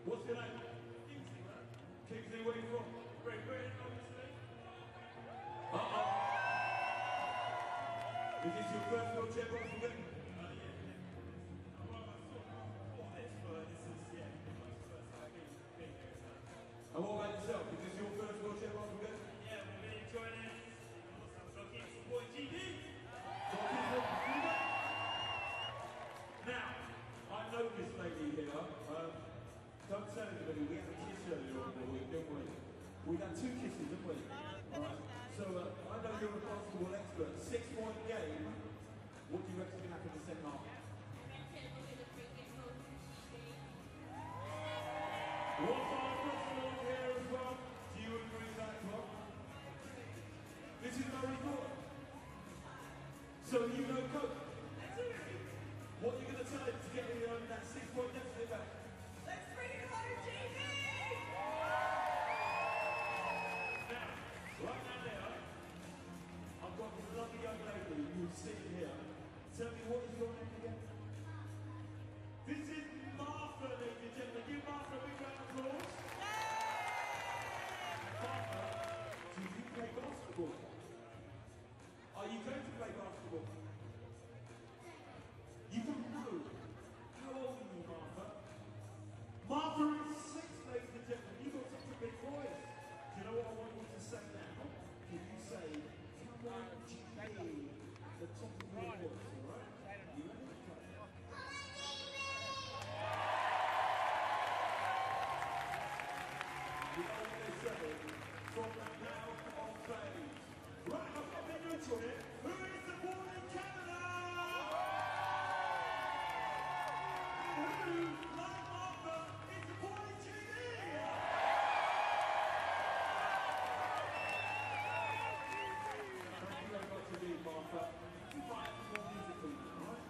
What's your name? Kingsley, man. Kingsley, where are you from? Great Britain, obviously. Is this your first wheelchair boxing game? Yeah. Well, I saw this, but this is, yeah, my first time being here. And what about yourself? Is this your first wheelchair boxing game? Yeah, we've been enjoying it. So keep supporting GD. Now, I know this lady here. Don't tell anybody, we had a kiss earlier on the week, didn't we? We had 2 kisses, didn't we? Alright. So, I know you're a basketball expert. 6-point game. What do you reckon is going to happen in the second half? What's our basketball here as well? Do you agree with that as well? This is no report. So you know coach. What are you going to tell him to get that 6-point deficit back? Let's bring it home, JV! Now, right now there, I've got this lovely young lady who's sitting here. Tell me, what is your name again? This is Martha, ladies and gentlemen. Give Martha a big round of applause. Martha, do you play basketball? Are you going to play basketball? You don't know. How old are you, Martha? Martha is 6, ladies and gentlemen. You've got such a big voice. Do you know what I want you to say now? Can you say, come on, GP, the top of your voice, alright? You ready? The only 7 from the now on stage. Right, I've got the neutral here. Who is the born in Canada? Who, like Martha, is the born in GD? Thank you very much indeed, Martha. You might have more music for you, alright?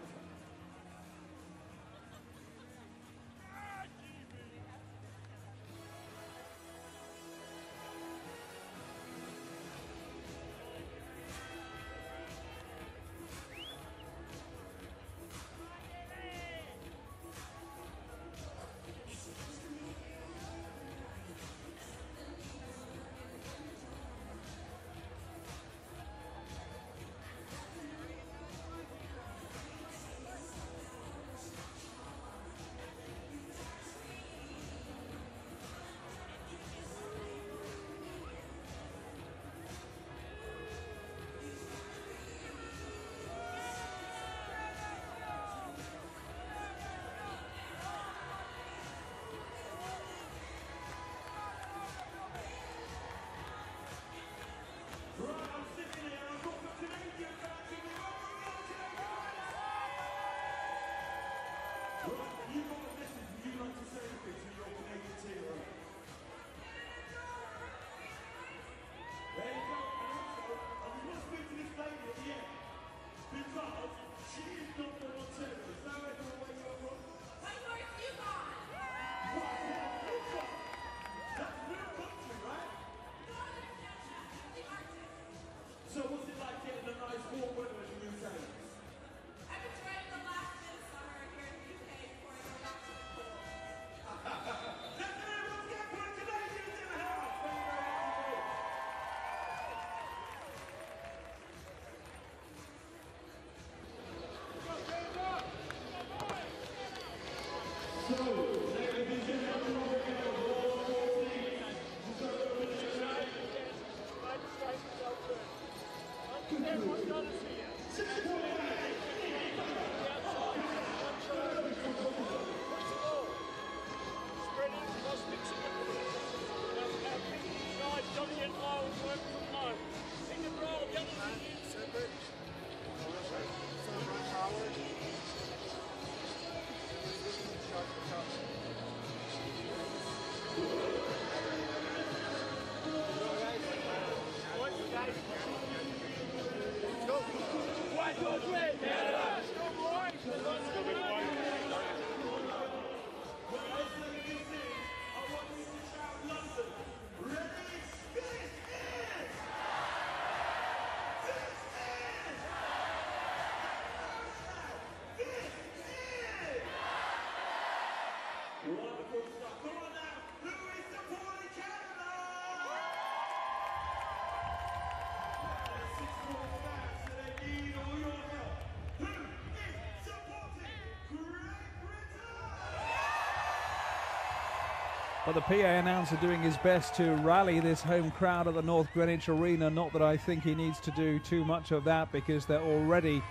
But the PA announcer doing his best to rally this home crowd at the North Greenwich Arena. Not that I think he needs to do too much of that, because they're already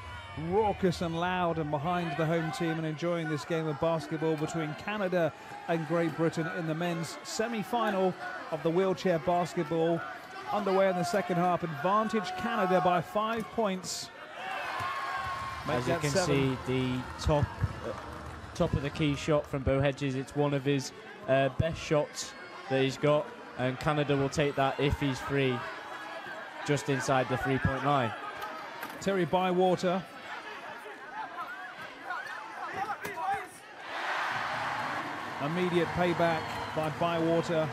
raucous and loud and behind the home team and enjoying this game of basketball between Canada and Great Britain in the men's semi-final of the wheelchair basketball. Underway in the second half. Advantage Canada by 5 points. As you can see, the top of the key shot from Bo Hedges. It's one of his best shots that he's got, and Canada will take that if he's free, just inside the three-point line. Terry Bywater. Immediate payback by Bywater.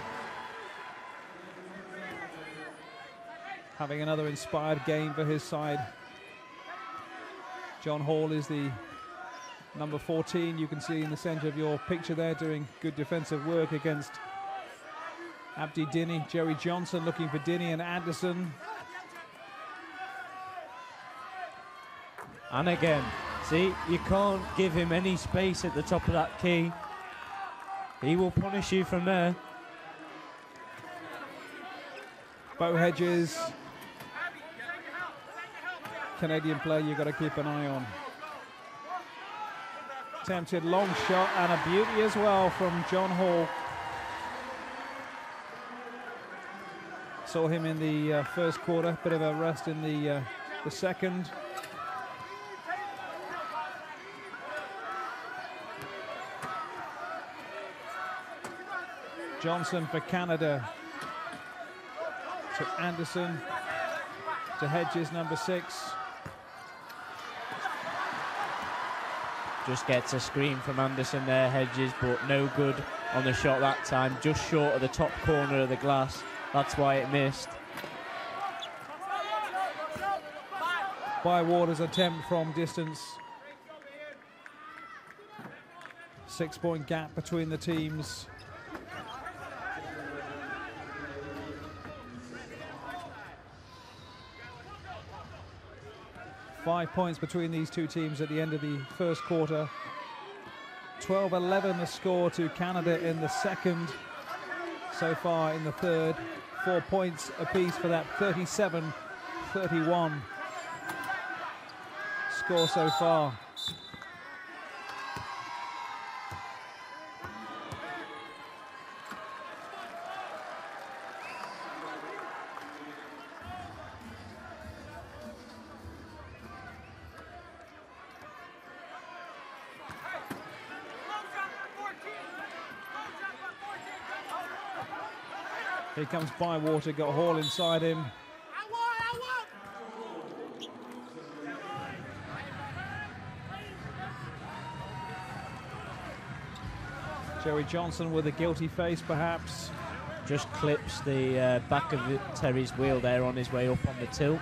Having another inspired game for his side. John Hall is the number 14, you can see in the center of your picture there, doing good defensive work against Abdi Dini. Jerry Johnson looking for Dini and Anderson. And again, see, you can't give him any space at the top of that key. He will punish you from there. Bo Hedges, Canadian player you've got to keep an eye on. Attempted long shot and a beauty as well from John Hall. Saw him in the first quarter, bit of a rest in the second. Johnson for Canada. To Anderson. To Hedges, number 6. Just gets a screen from Anderson there, Hedges, but no good on the shot that time. Just short of the top corner of the glass. That's why it missed. Bywater's attempt from distance. 6-point gap between the teams. Five points between these two teams at the end of the first quarter. 12-11 the score to Canada in the second. So far in the third, 4 points apiece for that 37-31 score so far. Here comes Bywater, got Hall inside him. Jerry Johnson with a guilty face, perhaps. Just clips the back of Terry's wheel there on his way up on the tilt.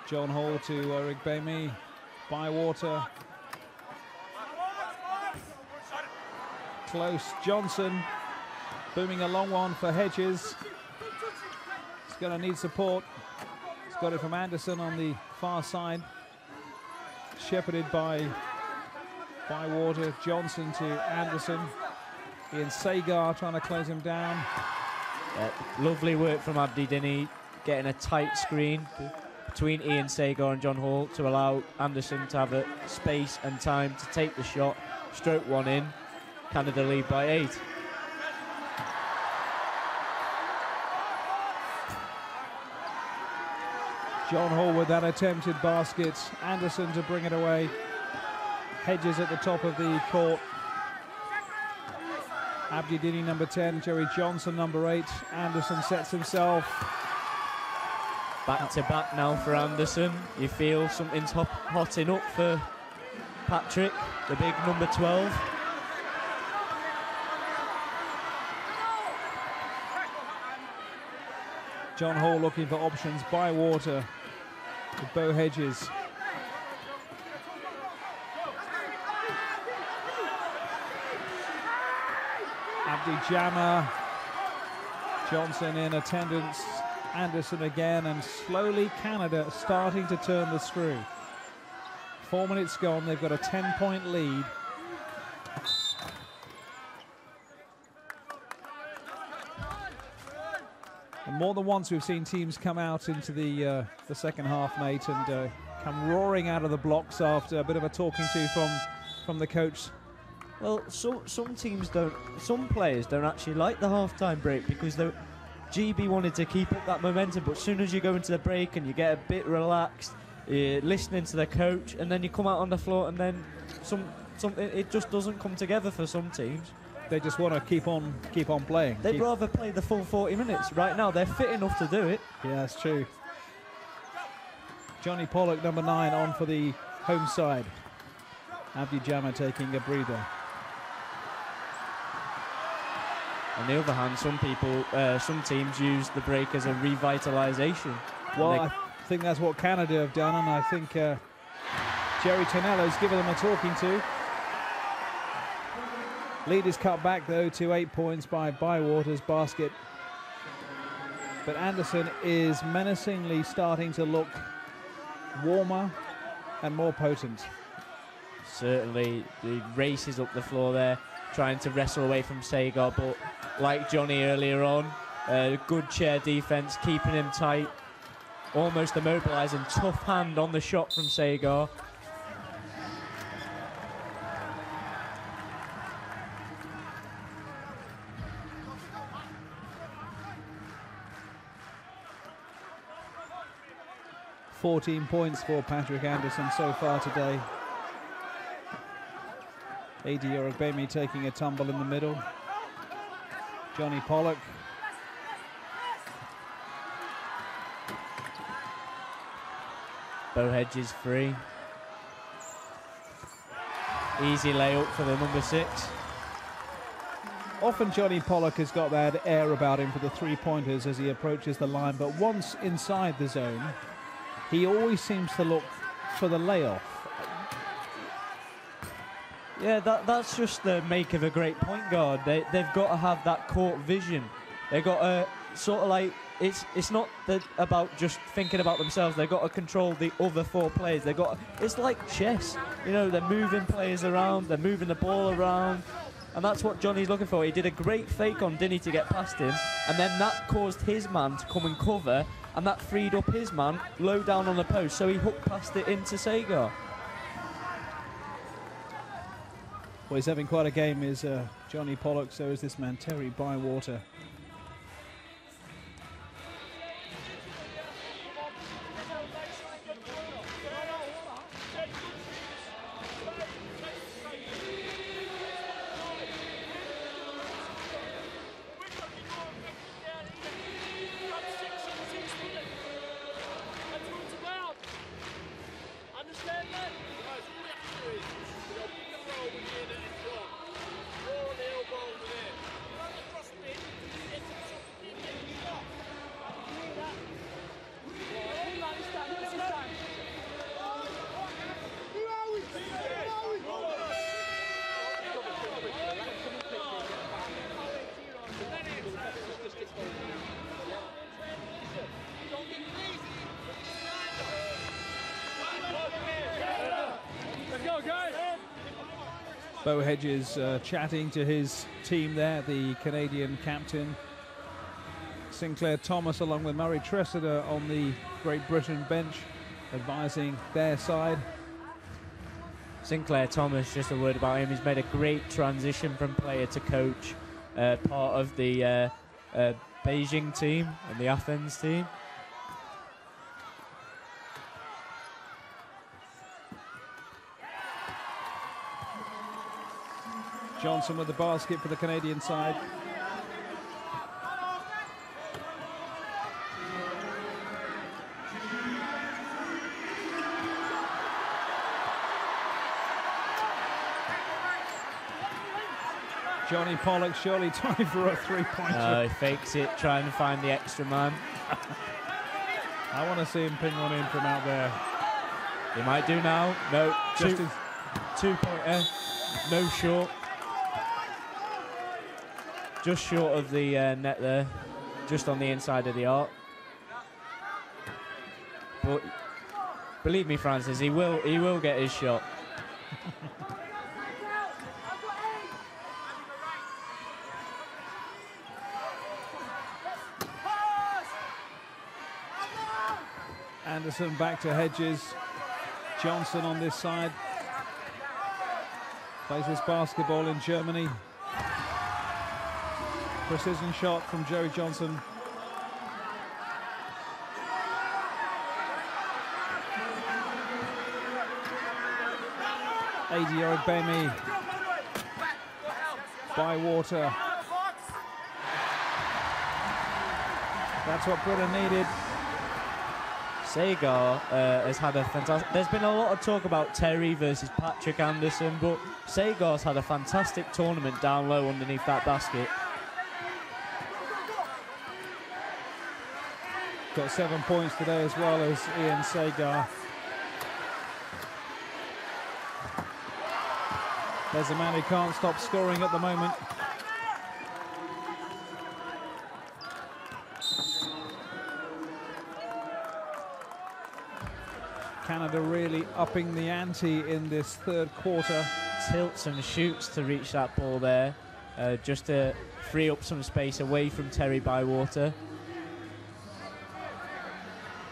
John Hall to Eric Bamy. Bywater. Close. Johnson booming a long one for Hedges. He's going to need support. He's got it from Anderson on the far side. Shepherded by Bywater. Johnson to Anderson. Ian Sagar trying to close him down. Lovely work from Abdi Dini, getting a tight screen between Ian Sagar and John Hall to allow Anderson to have a space and time to take the shot, stroke one in. Canada lead by 8. John Hall with that attempted basket. Anderson to bring it away. Hedges at the top of the court. Abdi Dini, number 10. Jerry Johnson, number 8. Anderson sets himself. Back to back now for Anderson. You feel something's hotting up for Patrick, the big number 12. John Hall looking for options. Bywater with Bo Hedges. Abdi Jama Johnson in attendance, Anderson again, and slowly Canada starting to turn the screw. 4 minutes gone, they've got a 10-point lead. And more than once we've seen teams come out into the second half, mate, and come roaring out of the blocks after a bit of a talking to from the coach. Well, some teams don't, some players don't actually like the half-time break because GB wanted to keep up that momentum, but as soon as you go into the break and you get a bit relaxed, you're listening to the coach, and then you come out on the floor and then it just doesn't come together for some teams. They just want to keep on playing. They'd rather play the full 40 minutes. Right now, they're fit enough to do it. Yeah, that's true. Johnny Pollock, number 9, on for the home side. Abdi Jama taking a breather. On the other hand, some teams use the break as a revitalisation. Well, I think that's what Canada have done, and I think Jerry Tonello's given them a talking to. Lead is cut back, though, to 8 points by Bywater's basket. But Anderson is menacingly starting to look warmer and more potent. Certainly, the races up the floor there, trying to wrestle away from Sagar, but like Johnny earlier on, good chair defense, keeping him tight, almost immobilising. Tough hand on the shot from Sagar. $14 points for Patrick Anderson so far today. Adi Orogbemi taking a tumble in the middle. Johnny Pollock. Bo Hedges free. Easy layup for the number 6. Often Johnny Pollock has got that air about him for the three-pointers as he approaches the line, but once inside the zone, he always seems to look for the layoff. Yeah, that's just the make of a great point guard. They've got to have that court vision. They've got to sort of like, it's not about just thinking about themselves. They've got to control the other 4 players. It's like chess. You know, they're moving players around, they're moving the ball around, and that's what Johnny's looking for. He did a great fake on Dinny to get past him, and then that caused his man to come and cover, and that freed up his man low down on the post, so he hooked past it into Sagar. Well, he's having quite a game, is Johnny Pollock, so is this man, Terry Bywater. Bo Hedges chatting to his team there, the Canadian captain. Sinclair Thomas along with Murray Tressida on the Great Britain bench, advising their side. Sinclair Thomas, just a word about him, he's made a great transition from player to coach, part of the Beijing team and the Athens team. Johnson with the basket for the Canadian side. Johnny Pollock, surely time for a three-pointer. He fakes it, trying to find the extra man. I want to see him ping one in from out there. He might do now. No, two-pointer, no short. Just short of the net there. just on the inside of the arc. But believe me, Francis, he will get his shot. Anderson back to Hedges. Johnson on this side. Plays this basketball in Germany. Precision shot from Joey Johnson. Adi Orogbemi. Bywater. That's what Britain needed. Sagar has had a fantastic... There's been a lot of talk about Terry versus Patrick Anderson, but Sagar's had a fantastic tournament down low underneath that basket. Got 7 points today as well as Ian Sagar. There's a man who can't stop scoring at the moment. Canada really upping the ante in this third quarter. Tilts and shoots to reach that ball there, just to free up some space away from Terry Bywater.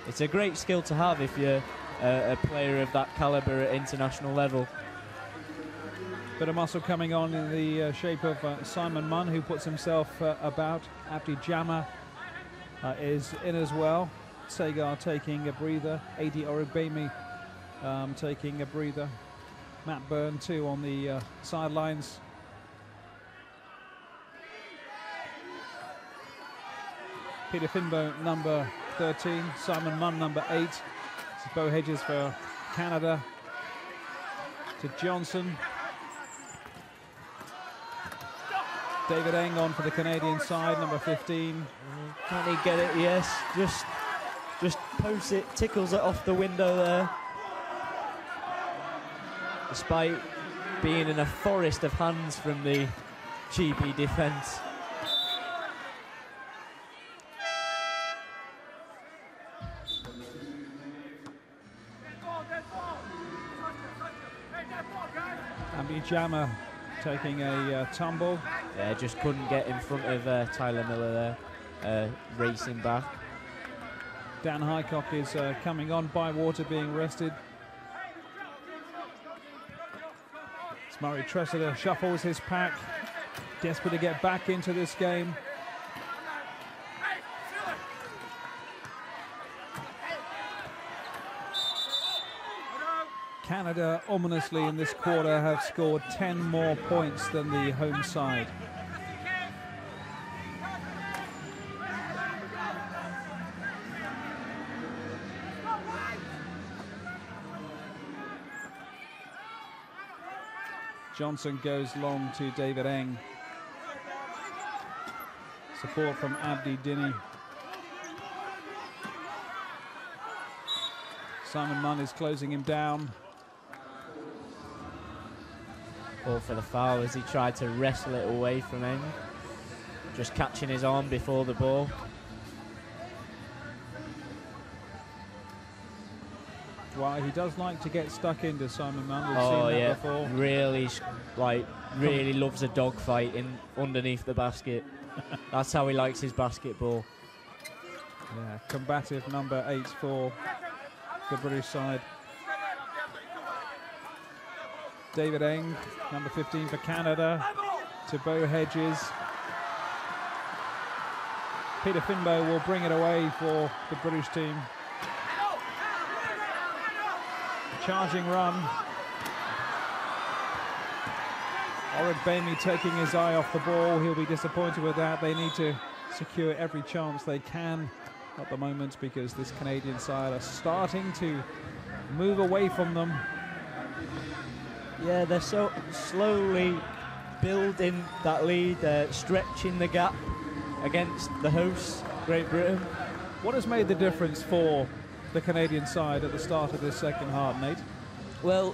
It's a great skill to have if you're a player of that caliber at international level. Bit of muscle coming on in the shape of Simon Munn, who puts himself about. Abdi Jama is in as well. Sagar taking a breather. Adi Orogbemi taking a breather. Matt Byrne too on the sidelines. Peter Finbow number 13, Simon Munn number 8. This is Bo Hedges for Canada. To Johnson. David Eng on for the Canadian side, number 15. Can't he get it? Yes, just posts it, tickles it off the window there. Despite being in a forest of hands from the GB defence. Abdi Jama taking a tumble. Yeah, just couldn't get in front of Tyler Miller there, racing back. Dan Highcock is coming on, Bywater being rested. Murray Tressler shuffles his pack, desperate to get back into this game. Canada, ominously in this quarter, have scored 10 more points than the home side. Johnson goes long to David Eng. Support from Abdi Dinny. Simon Munn is closing him down. All for the foul as he tried to wrestle it away from Eng. Just catching his arm before the ball. Well, he does like to get stuck into Simon Munn. We've seen that before. Really loves a dogfight in underneath the basket. That's how he likes his basketball. Yeah, combative number 8 for the British side. David Eng, number 15 for Canada, to Bo Hedges. Peter Finbow will bring it away for the British team. Charging run. Orogbemi taking his eye off the ball. He'll be disappointed with that. They need to secure every chance they can at the moment because this Canadian side are starting to move away from them. Yeah, they're so slowly building that lead, stretching the gap against the hosts, Great Britain. What has made the difference for the Canadian side at the start of this second half, Nate? Well,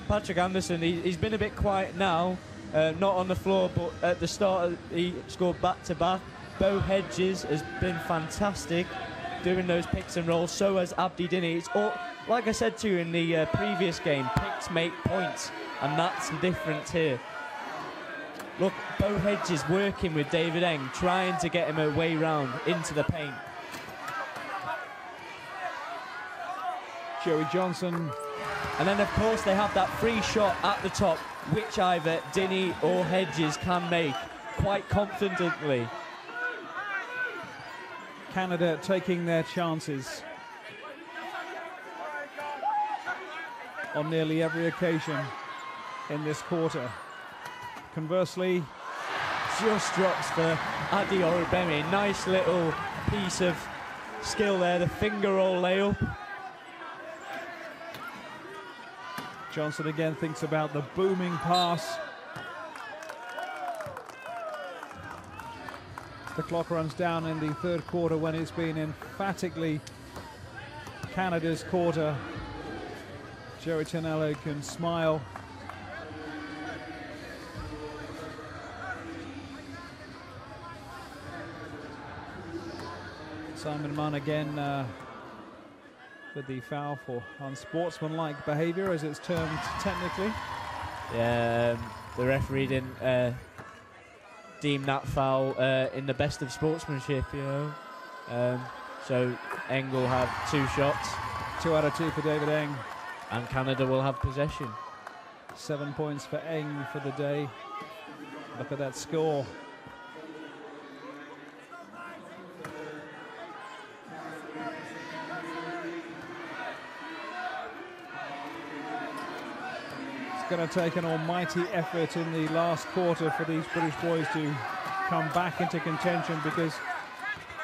Patrick Anderson, he's been a bit quiet now, not on the floor, but at the start he scored back-to-back. Bo Hedges has been fantastic doing those picks and rolls. So has Abdi Dini. It's all, like I said to you in the previous game, picks make points, and that's the difference here. Look, Bo Hedges working with David Eng, trying to get him a way round into the paint. Joey Johnson. And then, of course, they have that free shot at the top, which either Dini or Hedges can make quite confidently. Canada taking their chances on nearly every occasion in this quarter. Conversely, just drops for Adi Orubemi. Nice little piece of skill there, the finger roll layup. Johnson again thinks about the booming pass. The clock runs down in the third quarter when it's been emphatically Canada's quarter. Joey Tonello can smile. Simon Munn again with the foul for unsportsmanlike behaviour, as it's termed technically. Yeah, the referee didn't deem that foul in the best of sportsmanship, you know. So Eng will have 2 shots. 2 out of 2 for David Eng. And Canada will have possession. 7 points for Eng for the day. Look at that score. It's going to take an almighty effort in the last quarter for these British boys to come back into contention, because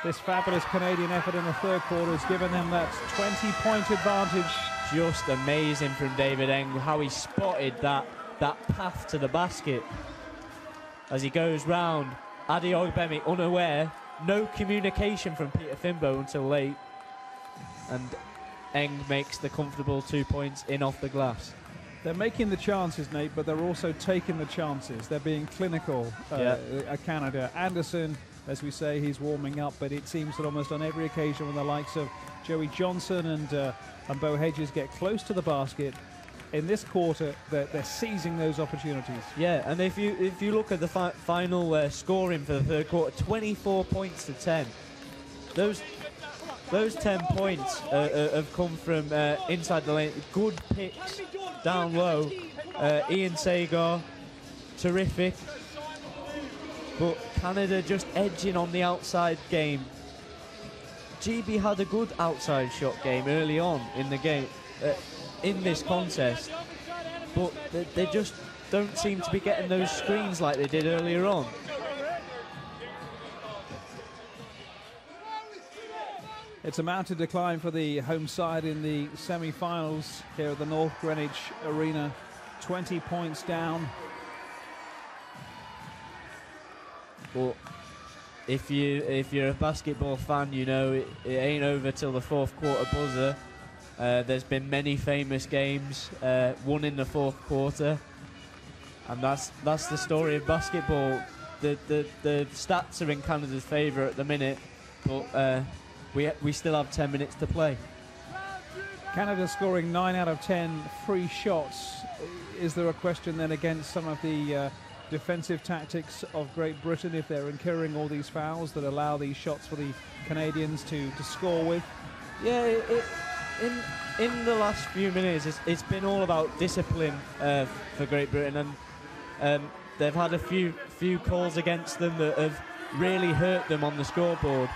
this fabulous Canadian effort in the third quarter has given them that 20-point advantage. Just amazing from David Eng, how he spotted that path to the basket. As he goes round, Adi Ogbemi unaware, no communication from Peter Fimbo until late. And Eng makes the comfortable 2 points in off the glass. They're making the chances, Nate, but they're also taking the chances. They're being clinical, Canada. Anderson, as we say, he's warming up, but it seems that almost on every occasion when the likes of Joey Johnson and Bo Hedges get close to the basket, in this quarter, they're seizing those opportunities. Yeah, and if you look at the final scoring for the third quarter, 24 points to 10. Those 10 points have come from inside the lane. Good picks down low. Ian Sagar, terrific. But Canada just edging on the outside game. GB had a good outside shot game early on in the game, in this contest. But they just don't seem to be getting those screens like they did earlier on. It's a mounted decline for the home side in the semi-finals here at the North Greenwich Arena. 20 points down. But if you're a basketball fan, you know it ain't over till the fourth quarter buzzer. There's been many famous games won in the fourth quarter, and that's the story of basketball. The stats are in Canada's favour at the minute, but we still have 10 minutes to play. Canada scoring 9 out of 10 free shots. Is there a question then against some of the defensive tactics of Great Britain if they're incurring all these fouls that allow these shots for the Canadians to score with? Yeah, in the last few minutes, it's been all about discipline for Great Britain, and they've had a few calls against them that have really hurt them on the scoreboard.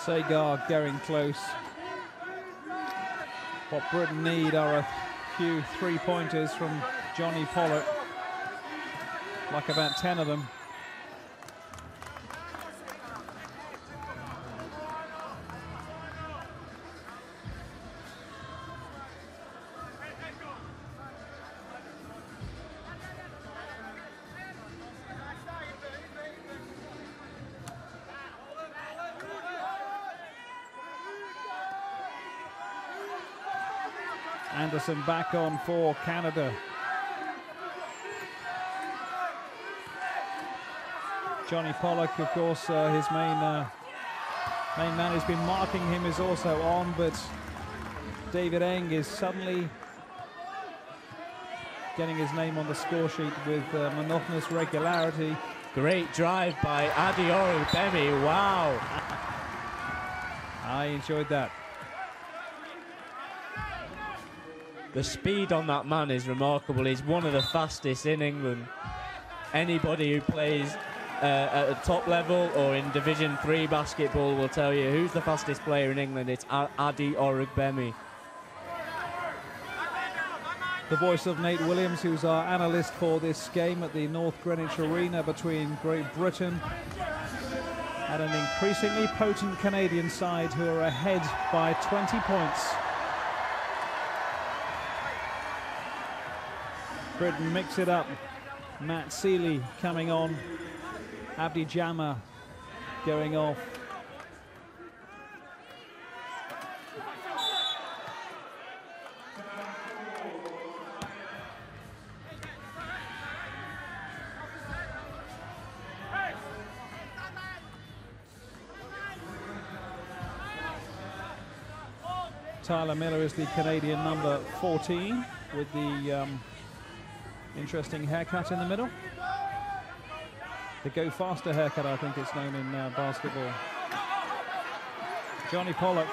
Sagar getting close. What Britain need are a few three-pointers from Johnny Pollock, like about 10 of them. Anderson back on for Canada. Johnny Pollock, of course, his main man who's been marking him is also on, but David Eng is suddenly getting his name on the score sheet with monotonous regularity. Great drive by Adeoru Bemi, wow. I enjoyed that. The speed on that man is remarkable. He's one of the fastest in England. Anybody who plays at the top level or in Division 3 basketball will tell you who's the fastest player in England. It's Adeoru Bemi. The voice of Nate Williams, who's our analyst for this game at the North Greenwich Arena between Great Britain and an increasingly potent Canadian side who are ahead by 20 points. Britain mix it up. Matt Seeley coming on. Abdi Jama going off. Tyler Miller is the Canadian number 14 with the interesting haircut in the middle. The Go Faster haircut, I think it's known in basketball. Johnny Pollock.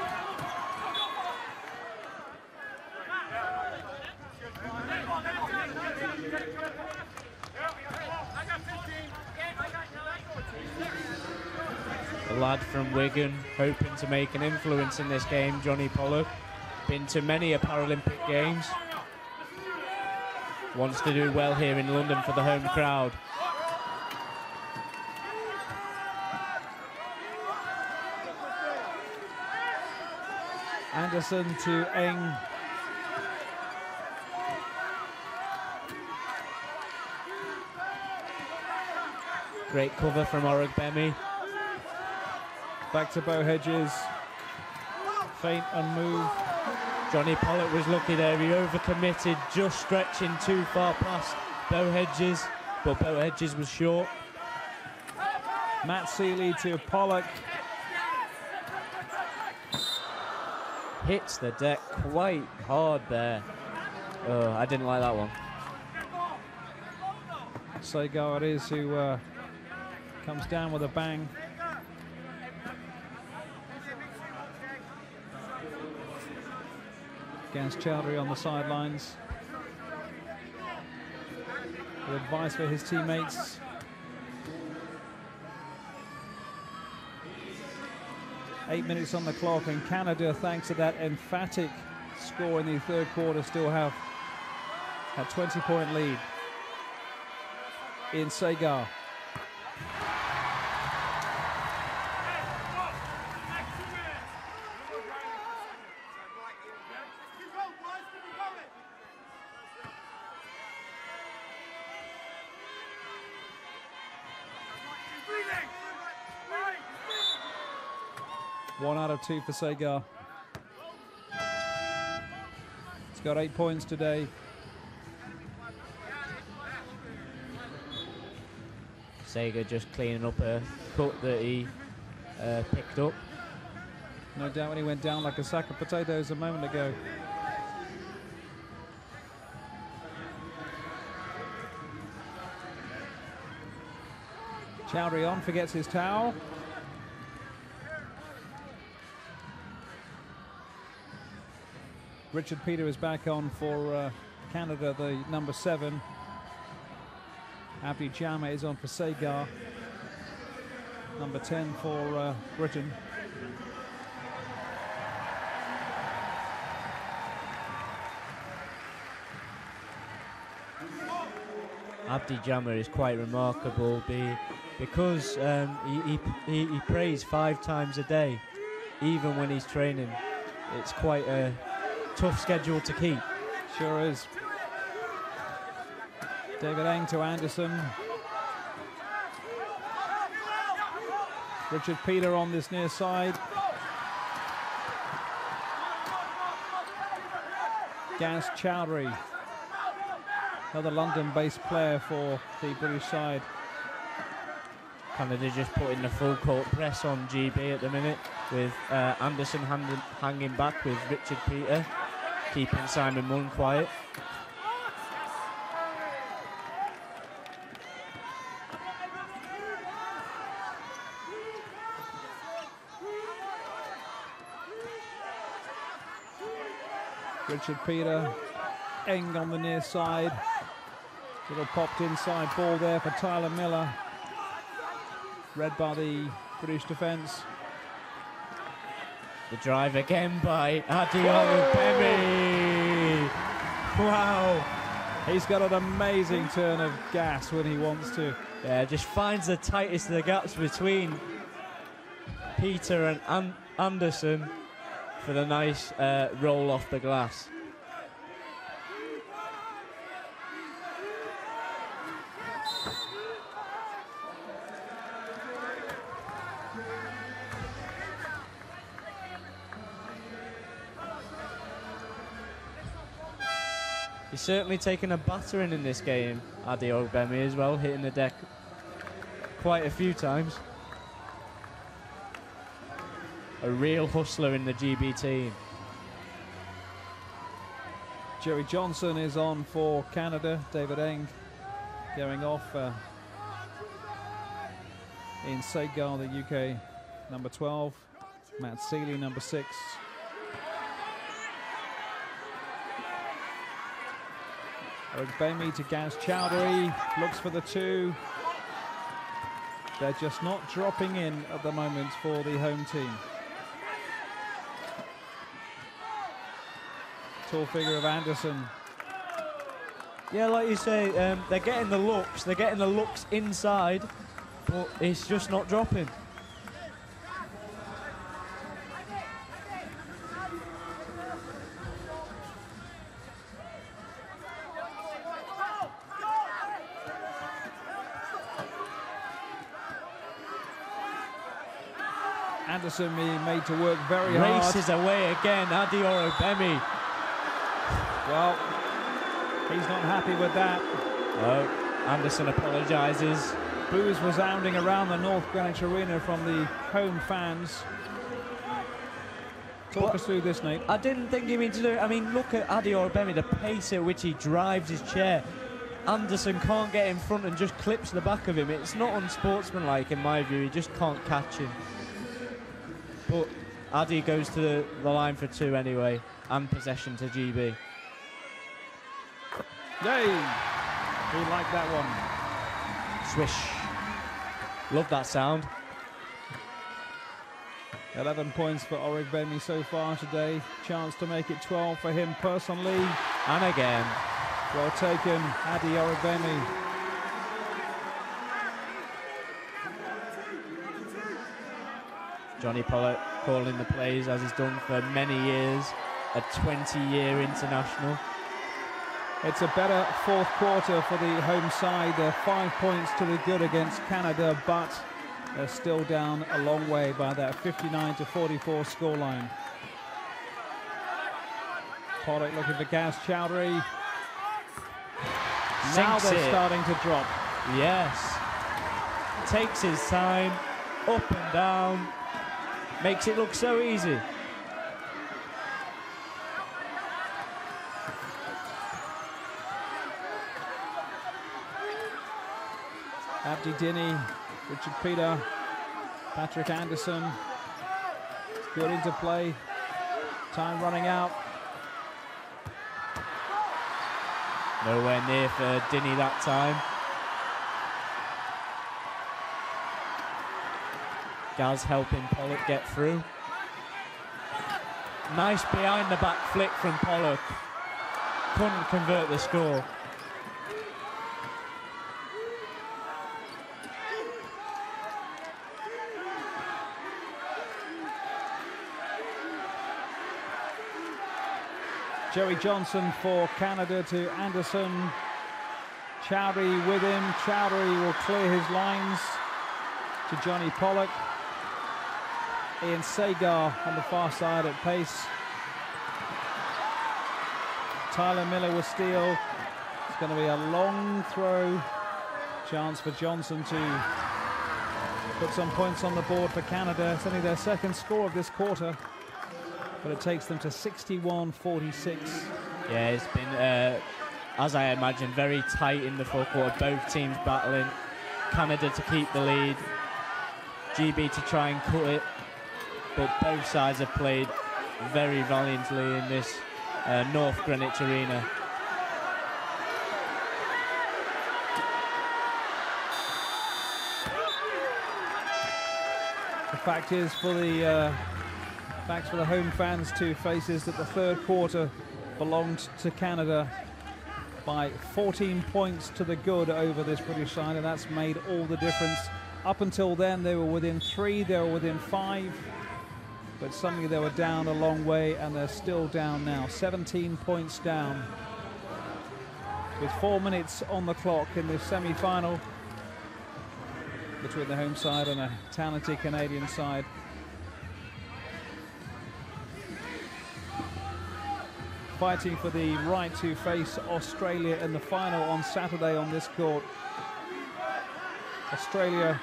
The lad from Wigan, hoping to make an influence in this game, Johnny Pollock. Been to many a Paralympic Games. Wants to do well here in London for the home crowd. Anderson to Eng. Great cover from Bemi. Back to Bo Hedges. Feint and move. Johnny Pollock was lucky there. He overcommitted, just stretching too far past Bo Hedges, but Bo Hedges was short. Matt Seeley to Pollock. Hits the deck quite hard there. Oh, I didn't like that one. Segar it is who comes down with a bang. Against Chowdhury on the sidelines. With advice for his teammates. Eight minutes on the clock, and Canada, thanks to that emphatic score in the third quarter, still have a 20-point lead in Segar. One out of two for Segar. He's got 8 points today. Segar just cleaning up a cut that he picked up. No doubt when he went down like a sack of potatoes a moment ago. Chowdhury on, forgets his towel. Richard Peter is back on for Canada, the number 7. Abdi Jama is on for Segar, number 10 for Britain. Abdi Jama is quite remarkable because he prays 5 times a day, even when he's training. It's quite a tough schedule to keep. Sure is. David Eng to Anderson. Richard Peter on this near side. Gaz Chowdhury, another London-based player for the British side. Canada just putting the full court press on GB at the minute, with Anderson hanging back with Richard Peter, keeping Simon Munn quiet. Richard Peter, Eng on the near side. Little popped inside ball there for Tyler Miller. Read by the British defence. The drive again by Adeola Bemi. Wow. He's got an amazing turn of gas when he wants to. Yeah, just finds the tightest of the gaps between Peter and Anderson for the nice roll off the glass. He's certainly taken a battering in this game, Adeola Bemi as well, hitting the deck quite a few times. A real hustler in the GB team. Jerry Johnson is on for Canada. David Eng going off. Ian Seagal, the UK number 12. Matt Seeley, number 6. Bemi to Gaz Chowdhury, looks for the 2. They're just not dropping in at the moment for the home team. Tall figure of Anderson. Yeah, like you say, they're getting the looks inside, but it's just not dropping. Anderson being made to work very hard. Races away again, Adeola Bemi. Well, he's not happy with that. Oh, Anderson apologises. Boos resounding around the North Greenwich Arena from the home fans. Talk us through this, Nate. I didn't think he meant to do it. I mean, look at Adeola Bemi, the pace at which he drives his chair. Anderson can't get in front and just clips the back of him. It's not unsportsmanlike in my view. He just can't catch him. But Addy goes to the line for 2 anyway, and possession to GB. Yay! We like that one. Swish. Love that sound. 11 points for Orig Bemi so far today. Chance to make it 12 for him personally. And again. Well taken, Adeola Bemi. Johnny Pollock calling the plays as he's done for many years. A 20-year international. It's a better fourth quarter for the home side. They're 5 points to the good against Canada, but they're still down a long way by that 59-44 scoreline. Pollock looking for Gaz Chowdhury. Now they're starting to drop. Yes. Takes his time, up and down. Makes it look so easy. Abdi Dini, Richard Peter, Patrick Anderson. It's good into play. Time running out. Nowhere near for Dini that time. Gaz helping Pollock get through. Nice behind the back flick from Pollock. Couldn't convert the score. Jerry Johnson for Canada to Anderson. Chowdhury with him. Chowdhury will clear his lines to Johnny Pollock. Ian Seagar on the far side at pace. Tyler Miller will steal. It's going to be a long throw. Chance for Johnson to put some points on the board for Canada. It's only their second score of this quarter, but it takes them to 61-46. Yeah, it's been, as I imagine, very tight in the fourth quarter. Both teams battling. Canada to keep the lead. GB to try and cut it. But both sides have played very valiantly in this North Greenwich Arena. The fact is, for the home fans to face is that the third quarter belonged to Canada by 14 points to the good over this British side, and that's made all the difference. Up until then, they were within 3, they were within 5, but suddenly they were down a long way, and they're still down now. 17 points down with 4 minutes on the clock in this semi-final between the home side and a talented Canadian side. Fighting for the right to face Australia in the final on Saturday on this court. Australia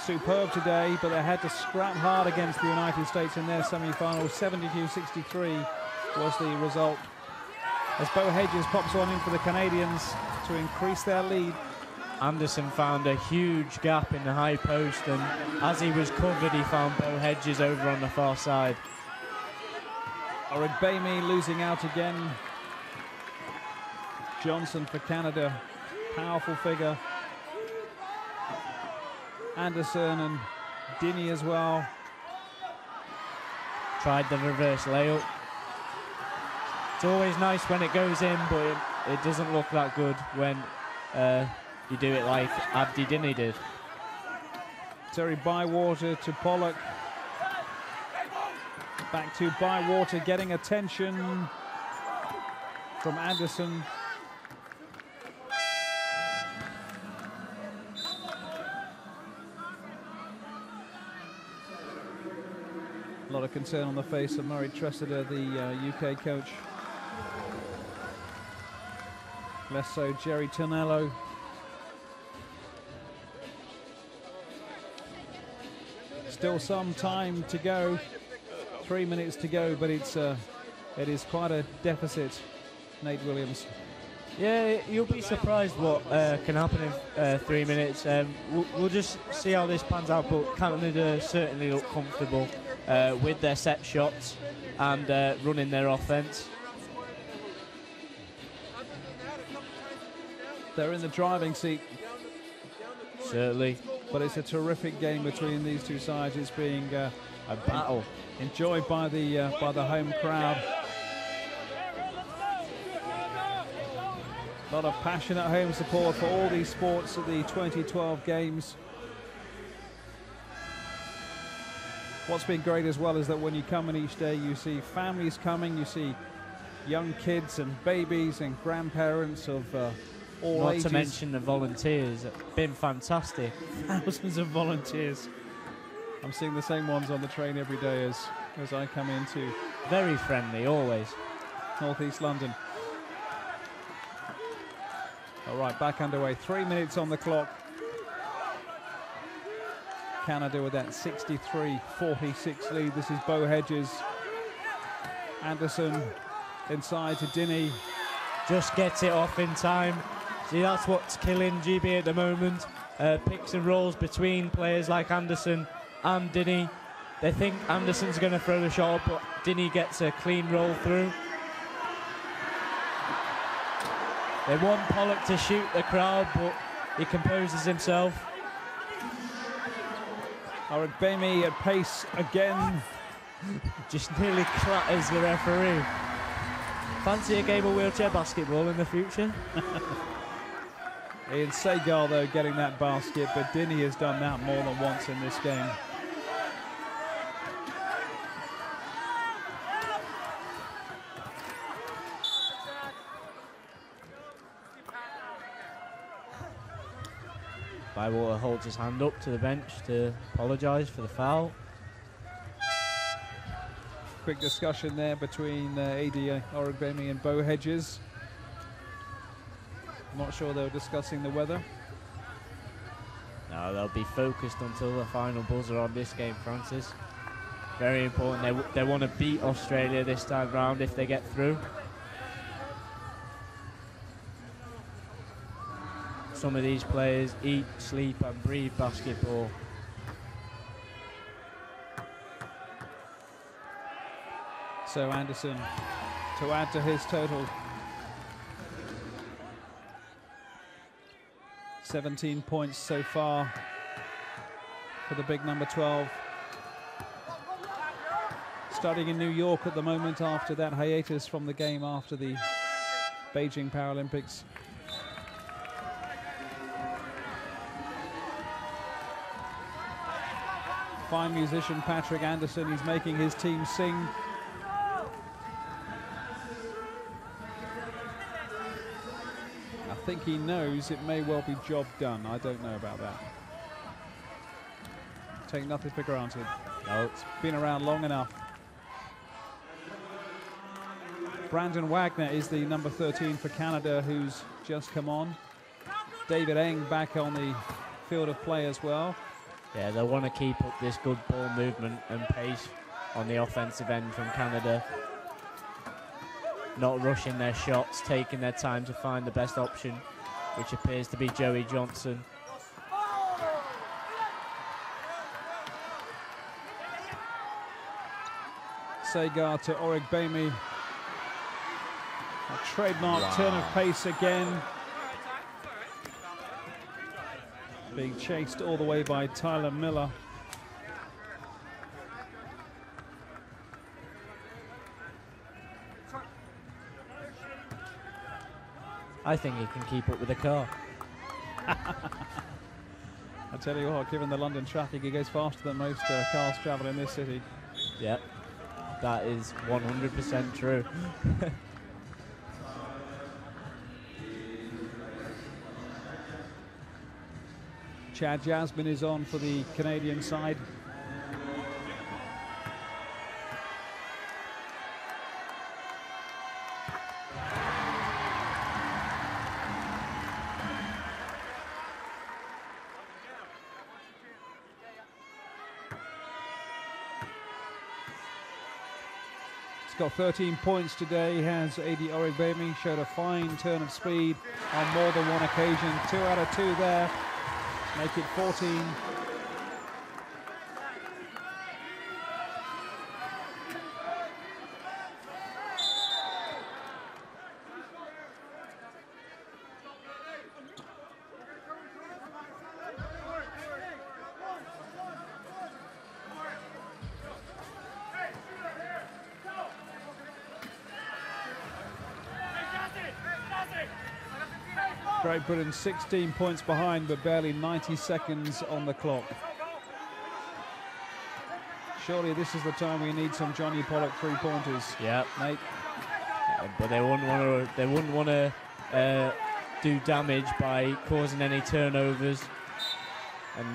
superb today, but they had to scrap hard against the United States in their semi-final. 72-63 was the result, as Bo Hedges pops one in for the Canadians to increase their lead. Anderson found a huge gap in the high post, and as he was covered, he found Bo Hedges over on the far side. Origbemi losing out again. Johnson for Canada, powerful figure. Anderson and Dinny as well. Tried the reverse layup. It's always nice when it goes in, but it doesn't look that good when you do it like Abdi Dinny did. Terry Bywater to Pollock. Back to Bywater, getting attention from Anderson. A lot of concern on the face of Murray Tressida, the UK coach. Less so Jerry Tonello. Still some time to go. 3 minutes to go, but it is quite a deficit, Nate Williams. Yeah, you'll be surprised what can happen in 3 minutes. We'll just see how this pans out, but Canada certainly look comfortable with their set shots and running their offense. They're in the driving seat. Certainly. But it's a terrific game between these two sides. It's being a battle. Enjoyed by the home crowd. A lot of passionate home support for all these sports at the 2012 games. What's been great as well is that when you come in each day, you see families coming, you see young kids and babies and grandparents of all ages. Not to mention the volunteers. It's been fantastic. Thousands of volunteers. I'm seeing the same ones on the train every day as I come into. Very friendly, always. Northeast London. All right, back underway. 3 minutes on the clock. Canada with that 63-46 lead. This is Bo Hedges. Anderson inside to Dinny. Just gets it off in time. See, that's what's killing GB at the moment. Picks and rolls between players like Anderson and Dinny. They think Anderson's going to throw the shot, but Dinny gets a clean roll through. They want Pollock to shoot the crowd, but he composes himself. Origbemi at pace again. Just nearly clatters the referee. Fancy a game of wheelchair basketball in the future? Ian Segal, though, getting that basket, but Dinny has done that more than once in this game. Bywater holds his hand up to the bench to apologise for the foul. quick discussion there between AD Orogbemi and Bo Hedges. I'm not sure they were discussing the weather. No, they'll be focused until the final buzzer on this game, Francis. Very important. They want to beat Australia this time round if they get through. Some of these players eat, sleep and breathe basketball. So Anderson to add to his total. 17 points so far for the big number 12. Studying in New York at the moment after that hiatus from the game after the Beijing Paralympics. Fine musician Patrick Anderson, he's making his team sing. I think he knows it may well be job done. I don't know about that. Take nothing for granted. No. It's been around long enough. Brandon Wagner is the number 13 for Canada, who's just come on. David Eng back on the field of play as well. Yeah, they want to keep up this good ball movement and pace on the offensive end from Canada. Not rushing their shots, taking their time to find the best option, which appears to be Joey Johnson. Segar to Orogbemi. A trademark turn of pace again. Being chased all the way by Tyler Miller. I think he can keep up with the car. I tell you what, given the London traffic, he goes faster than most cars travel in this city. Yep, that is 100% true. Chad Jasmine is on for the Canadian side. He's got 13 points today, has AD Orogbemi, showed a fine turn of speed on more than one occasion. 2 out of 2 there. Make it 14. Great Britain 16 points behind, but barely 90 seconds on the clock. Surely this is the time we need some Johnny Pollock three-pointers. Yeah, mate. But they wouldn't want to do damage by causing any turnovers and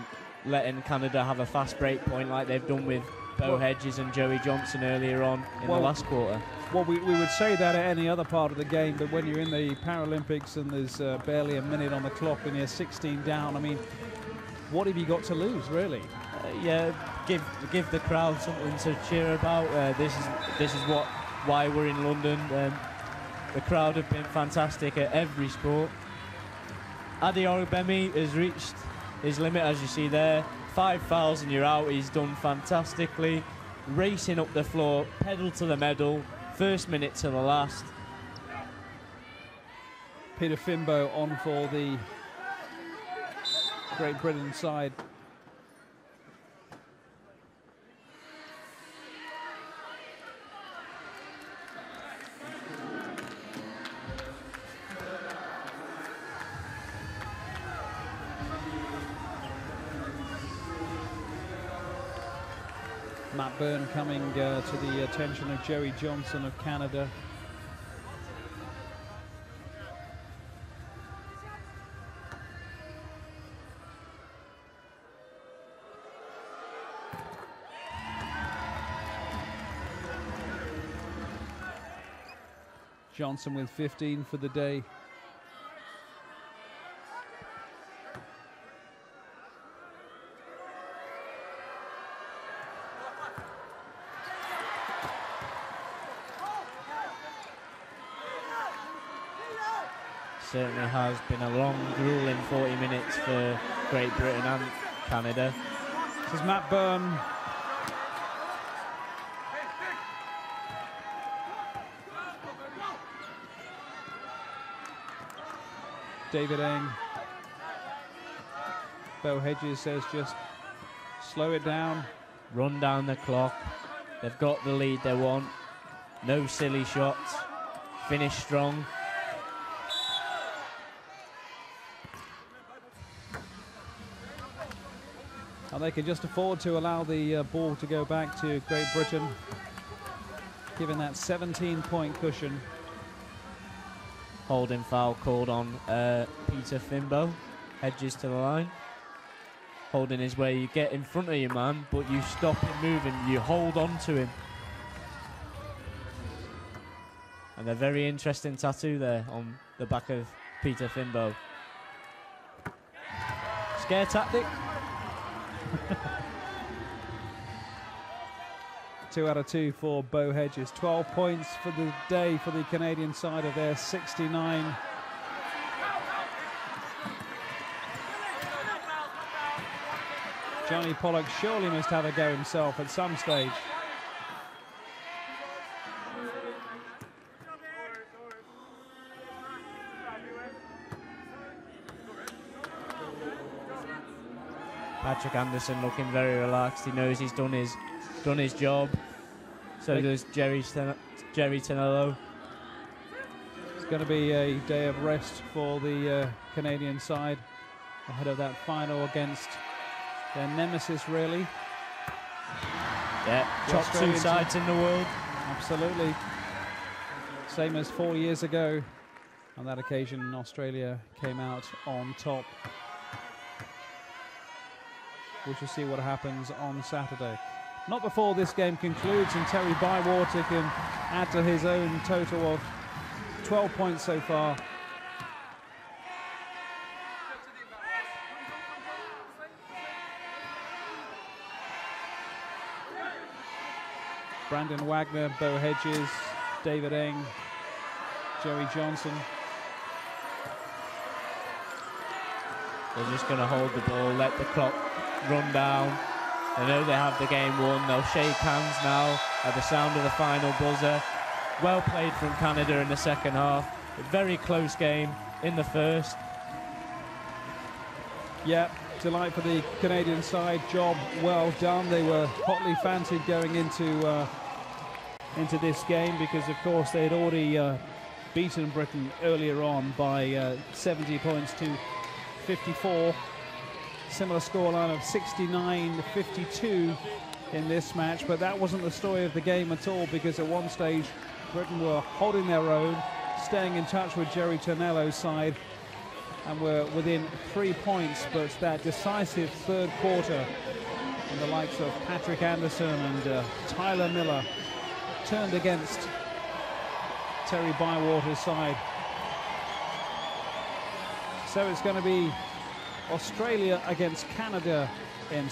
letting Canada have a fast break point like they've done with Bo Hedges and Joey Johnson earlier on in the last quarter. Well, we would say that at any other part of the game, but when you're in the Paralympics and there's barely a minute on the clock and you're 16 down, I mean, what have you got to lose, really? Yeah, give the crowd something to cheer about. This is why we're in London. The crowd have been fantastic at every sport. Adi Orogbemi has reached his limit, as you see there. 5 fouls and you're out. He's done fantastically. Racing up the floor, pedal to the medal. First minute to the last. Peter Fimbo on for the Great Britain side. Matt Byrne coming to the attention of Joey Johnson of Canada. Johnson with 15 for the day. Certainly has been a long, grueling 40 minutes for Great Britain and Canada. This is Matt Byrne. David Eng. Bo Hedges says just slow it down. Run down the clock. They've got the lead they want. No silly shots. Finish strong. And they can just afford to allow the ball to go back to Great Britain, given that 17-point cushion. Holding foul called on Peter Fimbo. Hedges to the line. Holding is where you get in front of your man, but you stop him moving. You hold on to him. And a very interesting tattoo there on the back of Peter Fimbo. Scare tactic. 2 out of 2 for Bo Hedges. 12 points for the day for the Canadian side of their 69. Johnny Pollock surely must have a go himself at some stage. Patrick Anderson looking very relaxed. He knows he's done his job. So does Jerry Tenello. It's going to be a day of rest for the Canadian side ahead of that final against their nemesis, really. Yeah, top 2 sides in the world. Absolutely. Same as 4 years ago. On that occasion, Australia came out on top. We shall see what happens on Saturday. Not before this game concludes and Terry Bywater can add to his own total of 12 points so far. Brandon Wagner, Bo Hedges, David Eng, Joey Johnson. They're just going to hold the ball, let the clock run down. They know they have the game won. They'll shake hands now at the sound of the final buzzer. Well played from Canada in the second half. A very close game in the first. Yeah, delight for the Canadian side. Job well done. They were hotly fancied going into this game because, of course, they had already beaten Britain earlier on by 70 points to 54. Similar scoreline of 69-52 in this match, but that wasn't the story of the game at all because at one stage Britain were holding their own, staying in touch with Jerry Ternello's side and were within 3 points, but that decisive third quarter and the likes of Patrick Anderson and Tyler Miller turned against Terry Bywater's side. So it's going to be Australia against Canada in